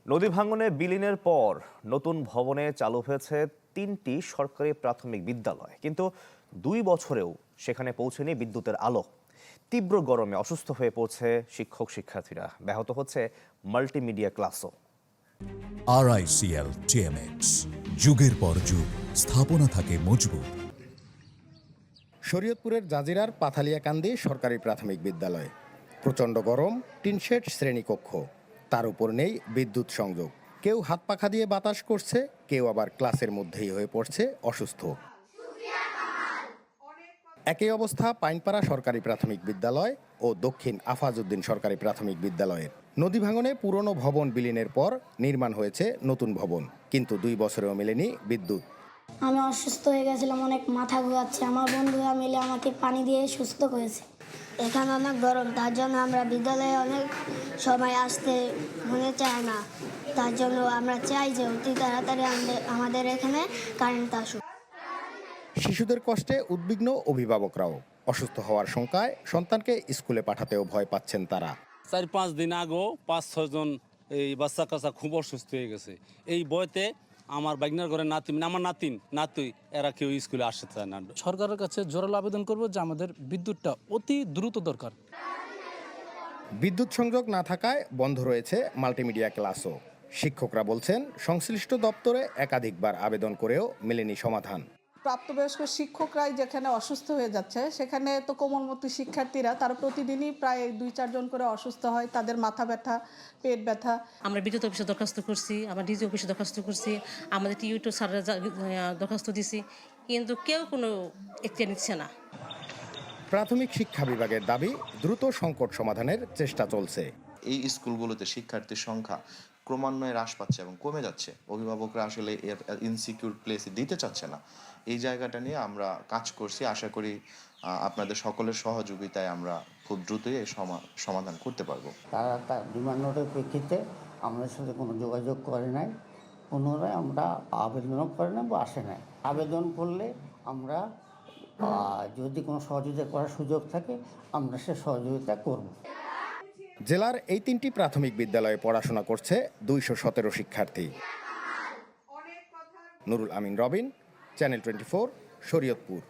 নদী ভাঙনে বিলীনের পর নতুন ভবনে চালু হয়েছে 3টি সরকারি প্রাথমিক বিদ্যালয়, কিন্তু 2 বছরেও সেখানে পৌঁছেনি বিদ্যুতের আলো। তীব্র গরমে অসুস্থ হয়ে পড়ছে শিক্ষক শিক্ষার্থীরা, ব্যাহত হচ্ছে মাল্টিমিডিয়া ক্লাসও। RICL TMX, যুগের পর যুগ স্থাপনা থাকে মজবুত। শরীয়তপুরের জাজিরার পাথালিয়াকান্দি সরকারি প্রাথমিক বিদ্যালয়। প্রচণ্ড গরম, টিনশেড শ্রেণীকক্ষ, তার উপর নেই বিদ্যুৎ সংযোগ। কেউ হাত পাখা দিয়ে বাতাস করছে, কেউ আবার ক্লাসের মধ্যেই হয়ে পড়ছে অসুস্থ। একই অবস্থা পাইনপাড়া সরকারি প্রাথমিক বিদ্যালয় ও দক্ষিণ আফাজউদ্দিন সরকারি প্রাথমিক বিদ্যালয়ের। নদী ভাঙনে পুরনো ভবন বিলীনের পর নির্মাণ হয়েছে নতুন ভবন, কিন্তু 2 বছরেও মেলেনি বিদ্যুৎ। আমি অসুস্থ হয়ে গেছিলাম, অনেক মাথা ঘোরাচ্ছে। আমার বন্ধুরা মিলে আমাকে পানি দিয়ে সুস্থ করেছে। এখানে অনেক গরম, তার জন্য আমরা বিদ্যালয়ে অনেক সময় আসতে মনে চায় না। তার জন্য আমরা চাই যে অতি তাড়াতাড়ি আমাদের এখানে কারেন্ট আসুক। শিশুদের কষ্টে উদ্বিগ্ন অভিভাবকরাও। অসুস্থ হওয়ার শঙ্কায় সন্তানকে স্কুলে পাঠাতেও ভয় পাচ্ছেন তারা। 4-5 দিন আগেও 5-6 জন এই বাচ্চা কাচ্চা খুব অসুস্থ হয়ে গেছে। এই বয়তে আমার বাইগনার ঘরে আমার নাতি এরা কেউ স্কুলে আসতে চায় না। সরকারের কাছে জোরালো আবেদন করব যে আমাদের বিদ্যুৎটা অতি দ্রুত দরকার। বিদ্যুৎ সংযোগ না থাকায় বন্ধ রয়েছে মাল্টিমিডিয়া ক্লাসও। শিক্ষকরা বলছেন সংশ্লিষ্ট দপ্তরে একাধিকবার আবেদন করেও মেলেনি সমাধান। প্রাপ্তবয়স্ক শিক্ষকরাই যেখানে অসুস্থ হয়ে যাচ্ছে, সেখানে তো কোমলমতি শিক্ষার্থীরা তারা প্রতিদিনই প্রায় 2-4 জন করে অসুস্থ হয়। তাদের মাথা ব্যথা, পেট ব্যথা। আমরা বিদ্যুৎ অফিসে দরখাস্ত করছি, আমরা ডিজি অফিসে দরখাস্ত করছি, আমাদের টিউটো স্যারের দরখাস্ত দিছি, কিন্তু কেউ কোনো এখতিয়ার নিচ্ছে না। প্রাথমিক শিক্ষা বিভাগের দাবি, দ্রুত সংকট সমাধানের চেষ্টা চলছে। এই স্কুলগুলোতে শিক্ষার্থীর সংখ্যা ক্রমান্বয়ে হ্রাস পাচ্ছে এবং কমে যাচ্ছে। অভিভাবকরা আসলে এর ইনসিকিউর প্লেসে দিতে চাচ্ছে না। এই জায়গাটা নিয়ে আমরা কাজ করছি। আশা করি আপনাদের সকলের সহযোগিতায় আমরা খুব দ্রুতই এই সমাধান করতে পারবো। তারা তার ডিমান্ড নোটের প্রেক্ষিতে আমাদের সাথে কোনো যোগাযোগ করে নাই, পুনরায় আমরা আবেদনও করে না বা আসে নাই। আবেদন করলে আমরা যদি কোনো সহযোগিতা করার সুযোগ থাকে আমরা সে সহযোগিতা করব। জেলার এই 3টি প্রাথমিক বিদ্যালয়ে পড়াশোনা করছে 217 শিক্ষার্থী। নুরুল আমিন রবিন, চ্যানেল 24, শরীয়তপুর।